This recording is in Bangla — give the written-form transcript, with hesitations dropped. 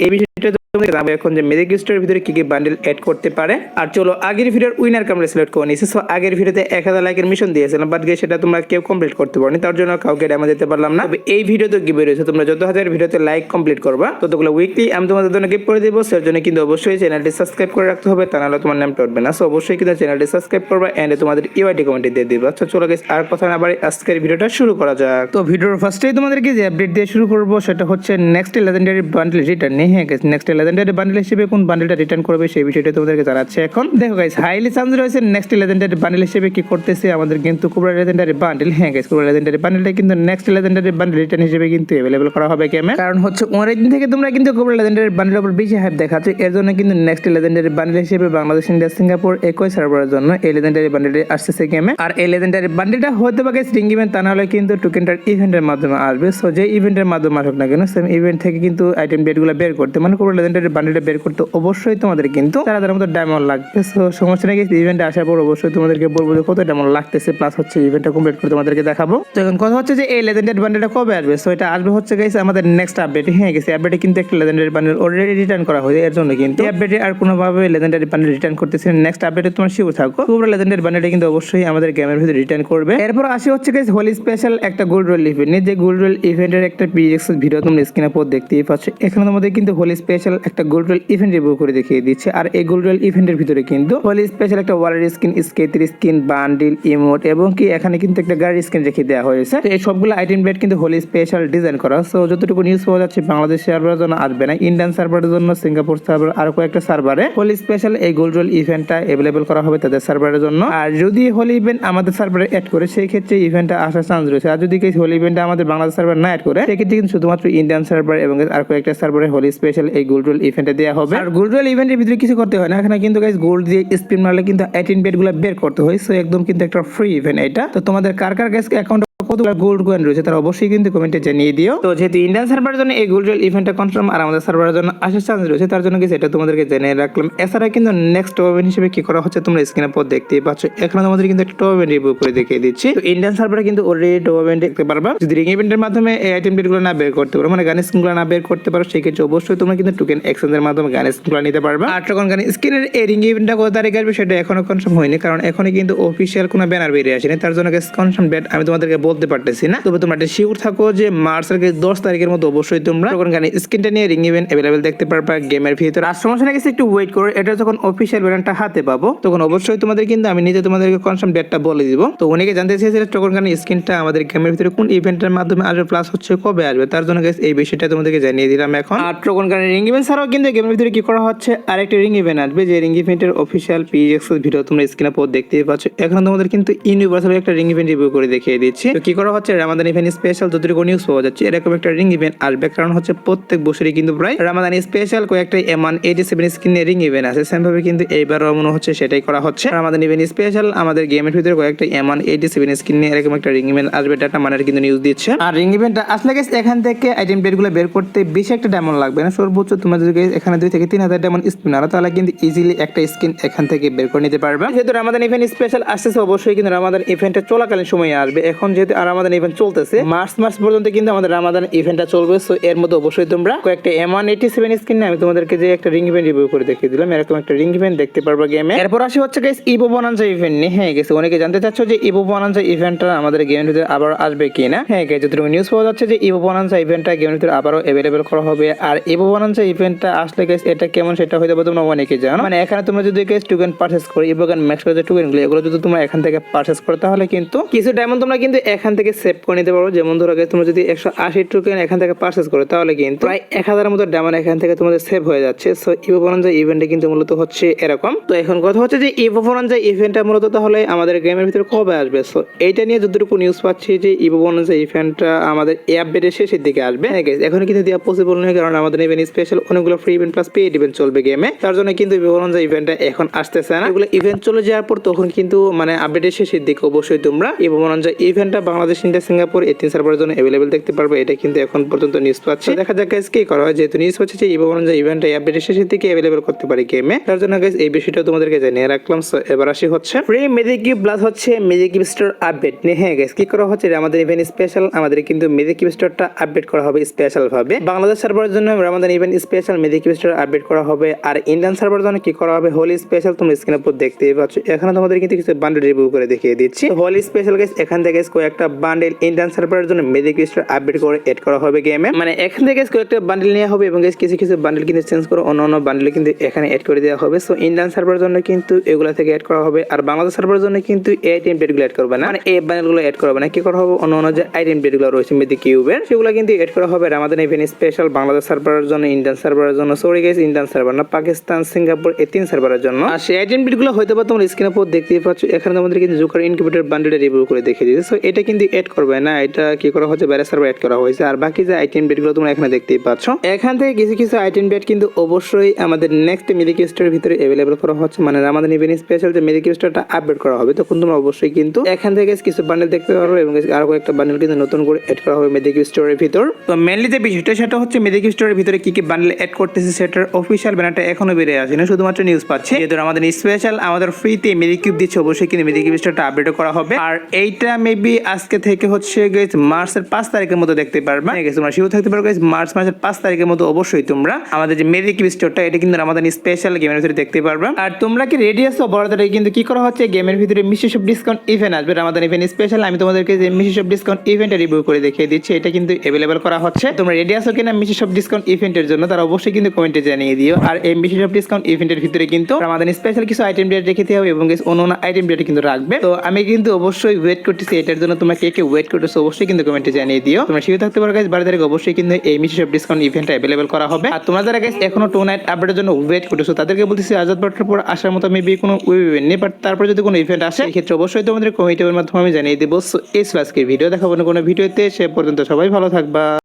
এই বিষয়টা জানাবো এখন যে ম্যাজিক স্টোরের ভিতরে কি কি বান্ডেল অ্যাড করতে পারে। আর চলো আগের ভিডিওর উইনারকে আমরা সিলেক্ট করে নিয়েছি। সো আগের ভিডিওতে 1000 লাইকের মিশন দিয়েছিলাম, বাট সেটা তোমরা কেউ কমপ্লিট করতে পারোনি, তার জন্য কাউকে ড্যামেজ দিতে পারলাম না। তবে এই ভিডিওতে গিভওয়ে রয়েছে, তোমরা যত হাজার ভিডিওতে লাইক কমপ্লিট করবা ততগুলো উইকলি আমি তোমাদের জন্য গিফট করে দেবো। সেটার জন্য কিন্তু অবশ্যই চ্যানেলটি সাবস্ক্রাইব করে রাখতে হবে, তা নাহলে তোমার নামটা উঠবে না। সো অবশ্যই কিন্তু চ্যানেলটি সাবস্ক্রাইব করবা এন্ড তোমাদের ইউআইডি কমেন্টে দিয়ে দিবা। তো চলো গাইস আর কথা না বাড়ি আজকের ভিডিওটা শুরু করা যাক। তো ভিডিওর ফার্স্টেই তোমাদেরকে যে আপডেট দিয়ে শুরু করব সেটা হচ্ছে নেক্সট লেজেন্ডারি বান্ডেল রিটার্ন। হ্যাঁ গাইস, নেক্সট লেজেন্ডারি বান্ডেল হিসেবে কোন বান্ডেলটা রিটার্ন করবে সেই বিষয়টা তোমাদেরকে জানাচ্ছি এখন। দেখো গাইস, হাইলি চান্স রয়েছে নেক্সট লেজেন্ডারি বান্ডেল হিসেবে কি করতেছে আমাদের কিন্তু কোবরা লেজেন্ডারি বান্ডেল। হ্যাঁ গাইস, কোবরা লেজেন্ডারি বান্ডেলটা কিন্তু নেক্সট লেজেন্ডারি বান্ডেল রিটার্ন হিসেবে কিন্তু अवेलेबल করা হবে গেমে। কারণ হচ্ছে অনেকদিন থেকে তোমরা কিন্তু কোবরা লেজেন্ডারি বান্ডেলের উপর বেশি হাইপ দেখাচ্ছ, এর জন্য কিন্তু নেক্সট লেজেন্ডারি বান্ডেল হিসেবে বাংলাদেশ, ইন্ডিয়া, সিঙ্গাপুর একই সার্ভারের জন্য এই লেজেন্ডারি বান্ডেলটি আসছে গেমে। আর এই লেজেন্ডারি বান্ডেলটা হয়তো বা গাইস রিং ইভেন্ট, তা না হলে কিন্তু টোকেনটার ইভেন্টের মাধ্যমে আসবে। সো যে ইভেন্টের মাধ্যমে আসুক না কেন, সেম ইভেন্ট থেকে কিন্তু আইটেম ডেটগুলো বের করতে, মানে কোবরা লেজেন্ডারি বান্ডেলটা বের করতে অবশ্যই তোমাদের কিন্তু 4000 মতো ডায়মন্ড লাগবে। সো সমস্যা নেই, ইভেন্টে আসার পর অবশ্যই তোমাদেরকে বলবো যে কত ডায়মন্ড লাগতেছে, প্লাস হচ্ছে ইভেন্টটা কমপ্লিট করে তোমাদেরকে দেখাবো। তো এখন কথা হচ্ছে যে এই লেজেন্ডারি বান্ডেলটা কবে আসবে। সো এটা আসবে হচ্ছে গাইস আমাদের নেক্সট আপডেট। হ্যাঁ গেছে, আপডেটে কিন্তু একটা লেজেন্ডারি বান্ডেল অলরেডি রিটার্ন করা হয়েছে, এর জন্য কিন্তু এই আপডেটে আর কোনোভাবে লেজেন্ডারি বান্ডেল রিটার্ন করতেছে। নেক্সট আপডেটে তোমার শিওর থাকো পুরো লেজেন্ডারি বান্ডেলটা কিন্তু অবশ্যই আমাদের গেমের ভিতরে রিটার্ন করবে। এরপর আসে হচ্ছে গাইস হোলি স্পেশাল একটা গোল্ড রোল ইভেন্ট। যে গোল্ড রোল ইভেন্টের একটা পিএক্স ভিডিও তোমরা স্ক্রিনে পর দেখতেই পাচ্ছ। এখানে তোমাদের কিন্তু হোলি স্পেশাল একটা গোল্ড রোল ইভেন্ট রিভিউ করে দেখিয়ে দিচ্ছে। আর এই গোল্ড রোল ইভেন্টের ভিতরে কিন্তু হোলি স্পেশাল একটা ওয়ালের স্কিন, স্কেটের স্কিন, বান্ডিল, ইমোট এবং কি এখানে কিন্তু একটা গাড়ির স্কিন রেখে দেওয়া হয়েছে। তো এই সবগুলো আইটেম ব্লেড কিন্তু হোলি স্পেশাল ডিজাইন করা। সো যতটুকু নিউজ পাওয়া যাচ্ছে বাংলাদেশ সার্ভারের জন্য আসবে না, ইন্ডিয়ান সার্ভারের জন্য, সিঙ্গাপুর সার্ভার আর কয়েকটা সার্ভারে হোলি স্পেশাল এই গোল্ড রোল ইভেন্টটা अवेलेबल করা হবে তাদের সার্ভারের জন্য। আর যদি হোলি ইভেন্ট আমাদের সার্ভারে অ্যাড করে সেই ক্ষেত্রে ইভেন্টটা আসার চান্স রয়েছে। আর যদি কেউ হোলি ইভেন্টটা আমাদের বাংলাদেশ সার্ভার না অ্যাড করে সেক্ষেত্রে কিন্তু শুধুমাত্র ইন্ডিয়ান সার্ভার এবং আর কয়েকটা সার্ভারে হোলি স্পেশাল এই গোল্ড রোল ইভেন্টে দেওয়া হবে। আর গোল্ড রোল ইভেন্টের ভিতরে কিছু করতে হয় না, এখানে কিন্তু গাইস গোল্ড দিয়ে স্পিন মারলে কিন্তু 18 বেডগুলো বের করতে হয়। সো একদম কিন্তু একটা ফ্রি ইভেন্ট এটা। তো তোমাদের কার কার গাইস অ্যাকাউন্ট কতগুলো গোল্ড কয়েন রয়েছে তারা অবশ্যই কিন্তু কমেন্টে জানিয়ে দিও। তো যেহেতু ইন্ডিয়ান সার্ভারের জন্য এই গোল্ড রোল ইভেন্টটা কনফার্ম আর আমাদের সার্ভারের জন্য আসার চান্স রয়েছে, তার জন্য কিছু এটা তোমাদেরকে জানিয়ে রাখলাম। এছাড়া কিন্তু নেক্সট ইভেন্ট হিসেবে কি করা হচ্ছে তোমরা স্ক্রিনে পর দেখতেই পাচ্ছ। এখানে তোমাদের কিন্তু একটা টপ ইভেন্ট রিভিউ করে দেখিয়ে দিচ্ছি। তো ইন্ডিয়ান সার্ভারে কিন্তু অলরেডি টপ ইভেন্ট দেখতে পারবা। যদি রিং ইভেন্টের মাধ্যমে এই আইটেম ডেটগুলো না বের করতে পারো, মানে গান স্কিনগুলো না বের করতে পারো, সেই ক্ষেত্রে অবশ্যই তোমরা কিন্তু টোকেন এক্সচেঞ্জের মাধ্যমে গান স্কিনগুলো নিতে পারবা। আর যখন গান স্কিনের এই রিং ইভেন্টটা কত তারিখে আসবে সেটা এখনো কনফার্ম হয়নি, কারণ এখনই কিন্তু অফিসিয়াল কোনো ব্যানার বেরিয়ে আসেনি, তার জন্য কনফার্ম ডেট আমি তোমাদেরকে বলতে পারতেছি না। তবে তোমরা শিওর থাকো যে মার্চের 10 তারিখের মধ্যে অবশ্যই তোমরা যখন গান স্কিনটা নিয়ে রিং ইভেন্ট अवेलेबल দেখতে পারবা গেমের ভিতরে। আর সমস্যা নেই, একটু ওয়েট করো, এটা যখন অফিসিয়াল ব্যানারটা হাতে পাবো তখন অবশ্যই তোমাদের কিন্তু আমি নিজে তোমাদেরকে কনফার্ম ডেটটা বলে দিব। তো অনেকে জানতে চেয়েছে যখন গান স্কিনটা আমাদের গেমের ভিতরে কোন ইভেন্টের মাধ্যমে আসবে, প্লাস হচ্ছে কবে আসবে, তার জন্য গাইস এই বিষয়টা তোমাদেরকে জানিয়ে দিলাম এখন। আর যখন গান রিং ইভেন্ট ছাড়াও কিন্তু গেমের ভিতরে কি করা হচ্ছে আরেকটা রিং ইভেন্ট আসবে, যে রিং ইভেন্টের অফিসিয়াল পিএক্স ভিডিও তোমরা স্ক্রিনে পর দেখতেই পাচ্ছ। এখন তোমাদের কিন্তু ইউনিভার্সাল একটা রিং ইভেন্ট রিভিউ করে দেখিয়ে দিচ্ছি। তো কি করা হচ্ছে রামাদান ইভেন্ট স্পেশাল যতটুকু নিউজ পাওয়া যাচ্ছে এরকম একটা রিং ইভেন্ট আসবে, কারণ হচ্ছে প্রত্যেক বছরই কিন্তু প্রায় রামাদান স্পেশাল কয়েকটা M187 স্কিনের রিং ইভেন্ট আছে। সেম ভাবে কিন্তু এইবারও মনে হচ্ছে সেটাই করা হচ্ছে। রামাদান ইভেন্ট স্পেশাল আমাদের গেমের ভিতরে কয়েকটা M187 স্কিনে এরকম একটা রিং ইভেন্ট আসবে, ডাটা মানের কিন্তু নিউজ দিচ্ছে। আর রিং ইভেন্টটা আসলে গেছে এখান থেকে আইটেম ডেটগুলো বের করতে বেশি একটা ডায়মন্ড লাগবে না, সর্বোচ্চ তোমরা যদি এখানে 2 থেকে 3000 ডায়মন্ড স্পিন আনো তাহলে কিন্তু ইজিলি একটা স্কিন এখান থেকে বের করে নিতে পারবে। যেহেতু রামাদান ইভেন্ট স্পেশাল আসছে অবশ্যই কিন্তু রামাদান ইভেন্টটা চলাকালীন সময়ে আসবে। এখন যেহেতু রামাদান ইভেন্ট চলতেছে মার্চ পর্যন্ত কিন্তু আমাদের রামাদান ইভেন্টটা চলবে। সো এর মধ্যে অবশ্যই তোমরা কয়েকটা M187 স্কিন নিয়ে আমি তোমাদেরকে যে একটা রিং ইভেন্ট রিভিউ করে দেখিয়ে দিলাম, এরকম একটা রিং ইভেন্ট দেখতে পারবা গেমে। এরপর আসি হচ্ছে গাইস ইভো বোনান্সা ইভেন্ট নিয়ে। হ্যাঁ গেছে, অনেকে জানতে চাচ্ছ যে ইভো বোনান্সা ইভেন্টটা আমাদের গেমের ভিতরে আবার আসবে কিনা। হ্যাঁ গেছে, যতটুকু নিউজ পাওয়া যাচ্ছে যে ইভো বোনান্সা ইভেন্টটা গেমের ভিতরে আবারও अवेलेबल করা হবে। আর ইভো বোনান্সা ইভেন্টটা আসলে গাইস এটা কেমন সেটা হয়তো তোমরা অনেকে জানো, মানে এখানে তোমরা যদি গাইস টোকেন পারচেজ করো, ইভো গান ম্যাক্স করে যে টোকেনগুলো এগুলো যদি তোমরা এখান থেকে পারচেজ করো তাহলে কিন্তু কিছু ডায়মন্ড তোমরা কিন্তু এখান থেকে সেভ করে নিতে পারো। যেমন ধরো গাইস তোমরা যদি 180 টোকেন এখান থেকে পারচেজ করো তাহলে কিন্তু প্রায় 1000 মতো ডায়মন্ড এখান থেকে তোমাদের সেভ হয়ে যাচ্ছে। সো ইভো বোনান্সা ইভেন্টে কিন্তু মূলত হচ্ছে এরকম। তো এখন কথা হচ্ছে যে ইভো বোনান্সা ইভেন্টটা মূলত তাহলে আমাদের গেমের ভিতরে কবে আসবে। সো এইটা নিয়ে যতটুকু নিউজ পাচ্ছি যে ইভো বোনান্সা ইভেন্টটা আমাদের এই আপডেটের শেষের দিকে আসবে। হ্যাঁ গাইস, এখন কিন্তু দেওয়া পসিবল নয়, কারণ আমাদের ইভেন্ট স্পেশাল অনেকগুলো free event plus paid event চলবে গেমে, তার জন্য কিন্তু ইভো বোনান্সা ইভেন্টটা এখন আসতেছে না। এগুলো ইভেন্ট চলে যাওয়ার পর তখন কিন্তু মানে আপডেটের শেষের দিকে অবশ্যই তোমরা ইভো বোনান্সা ইভেন্টটা বাংলাদেশ, ইন্ডিয়া, সিঙ্গাপুর এই 3 সার্ভারের জন্য अवेलेबल দেখতে পারবে। এটা কিন্তু এখন পর্যন্ত নিউজ পাচ্ছে। দেখা যাক গাইস কি করা হয়, যেহেতু নিউজ হচ্ছে যে ইভেন্ট আপডেট শেষের দিকে अवेलेबल করতে পারি গেমে। তার জন্য গাইস এই বিষয়টা তোমাদেরকে জানিয়ে রাখলাম। সো এবার আসি হচ্ছে ফ্রি মেজিক কিউব প্লাস হচ্ছে মেজিক কিউব স্টোর আপডেট নিয়ে। হ্যাঁ গাইস কি করা হচ্ছে, আমাদের ইভেন্ট স্পেশাল, আমাদের কিন্তু মেজিক কিউব স্টোরটা আপডেট করা হবে স্পেশাল ভাবে। বাংলাদেশ সার্ভারের জন্য আমাদের event special magic cube store update করা হবে। আর ইন্ডিয়ান সার্ভারের জন্য কি করা হবে, হোলি স্পেশাল। তোমরা স্ক্রিনের উপর দেখতেই পাচ্ছ। এখানে তোমাদের কিন্তু কিছু বান্ডেল রিভিউ করে দেখিয়ে দিচ্ছি। হোলি স্পেশাল গাইস এখান থেকে কয়েকটা বান্ডেল ইন্ডিয়ান সার্ভারের জন্য মেজিক কিউব স্টোর আপডেট করে এড করা হবে গেমে। মানে এখান থেকে কয়েকটা বান্ডেল নেওয়া হবে এবং গাইস কিছু কিছু বান্ডেল কিন্তু চেঞ্জ করে অন্য বান্ডেল কিন্তু এখানে এড করে দেওয়া হবে। সো ইন্ডিয়ান সার্ভারের জন্য কিন্তু এগুলা থেকে এড করা হবে। আর বাংলাদেশ সার্ভারের জন্য কিন্তু এই আইটেম ডেটগুলো এড করবে না, মানে এই বান্ডেলগুলো এড করবে না। কি করা হবে, অন্য যে আইটেম ডেটগুলো রয়েছে মেজিক কিউবের সেগুলো কিন্তু এড করা হবে আমাদের ইভেন্ট স্পেশাল বাংলাদেশ সার্ভারের জন্য, ইন্ডিয়ান সার্ভারের জন্য, সরি গাইস ইন্ডিয়ান সার্ভার না, পাকিস্তান, সিঙ্গাপুর এই 3 সার্ভারের জন্য। আর সেই আইটেম ডেটগুলো হয়তো বা তোমরা স্ক্রিনের উপর দেখতেই পাচ্ছ। এখানে তোমাদের কিন্তু জোকার ইনকিউবেটর বান্ডেল রিভিউ করে দেখিয়ে দিয়েছে। সো এটা কিন্তু এড করবে না, এটা কি করা হচ্ছে বাইরে সার্ভার এড করা হয়েছে। আর বাকি যে আইটেম ডেটগুলো তোমরা এখানে দেখতেই পাচ্ছ, এখান থেকে কিছু কিছু আইটেম ডেট কিন্তু অবশ্যই আমাদের নেক্সট মেজিক কিউব স্টোরের ভিতরে अवेलेबल করা হচ্ছে। মানে আমাদের ইভেন্ট স্পেশাল যে মেজিক কিউব স্টোরটা আপডেট করা হবে, তখন তোমরা অবশ্যই কিন্তু এখান থেকে কিছু বান্ডেল দেখতে পারবে এবং আরো কয়েকটা বান্ডেল কিন্তু নতুন করে এড করা হবে মেজিক কিউব স্টোরের ভিতর। তো মেইনলি যে বিষয়টা সেটা হচ্ছে মেজিক কিউব স্টোরের ভিতরে কি কি বান্ডেল এড করতেছে সেটার অফিশিয়াল ব্যানারটা এখনো বেরিয়ে আসেনি, শুধুমাত্র নিউজ পাচ্ছি। যেহেতু আমাদের স্পেশাল আমাদের ফ্রিতে মেজিক কিউব দিচ্ছে, অবশ্যই কিন্তু মেজিক কিউব স্টোরটা আপডেট করা হবে। আর এইটা মেবি আজকে থেকে হচ্ছে গাইস মার্চের 5 তারিখের মতো দেখতে পারবে। গাইস তোমরা শিওর থাকতে পারো গাইস মার্চ মাসের 5 তারিখের মতো অবশ্যই তোমরা আমাদের যে মেজিক কিউব স্টোরটা এটা কিন্তু আমাদের স্পেশাল গেমের ভিতরে দেখতে পারবে। আর তোমরা কি রেডি আছো, বড় তারিখে কিন্তু কি করা হচ্ছে, গেমের ভিতরে মিসেস অফ ডিসকাউন্ট ইভেন্ট আসবে আমাদের ইভেন্ট স্পেশাল। আমি তোমাদেরকে যে মিসেস অফ ডিসকাউন্ট ইভেন্টটা রিভিউ করে দেখিয়ে দিচ্ছি, এটা কিন্তু अवेलेबल করা হচ্ছে। তোমরা রেডি আছো কিনা মিসেস অফ ডিসকাউন্ট ইভেন্টের জন্য, তারা অবশ্যই কিন্তু কমেন্টে জানিয়ে দিও। আর এই মিসেস অফ ডিসকাউন্ট ইভেন্টের ভিতরে কিন্তু আমাদের স্পেশাল কিছু আইটেম ডেট রেখে হবে এবং অন্য আইটেম ডেট কিন্তু রাখবে। তো আমি কিন্তু অবশ্যই ওয়েট করতেছি এটার জন্য। তোমরা কে কে ওয়েট করতেছো অবশ্যই কিন্তু কমেন্টে জানিয়ে দিও। তোমরা শিওর থাকতে পারো গাইস 12 তারিখ অবশ্যই কিন্তু এই মিসেস অফ ডিসকাউন্ট ইভেন্টটা अवेलेबल করা হবে। আর তোমরা যারা গাইস এখনো 2 নাইট আপডেটের জন্য ওয়েট করতেছো তাদেরকে বলতেছি আজাদ বাটার পর আসার মতো মেবি কোনো ইভেন্ট নেই, বাট তারপর যদি কোনো ইভেন্ট আসে এই ক্ষেত্রে অবশ্যই তোমাদের কমেন্টের মাধ্যমে আমি জানিয়ে দেবো। সো এই আজকের ভিডিও দেখাবো না কোনো ভিডিওতে, সে পর্যন্ত সবাই ভালো থাকবা।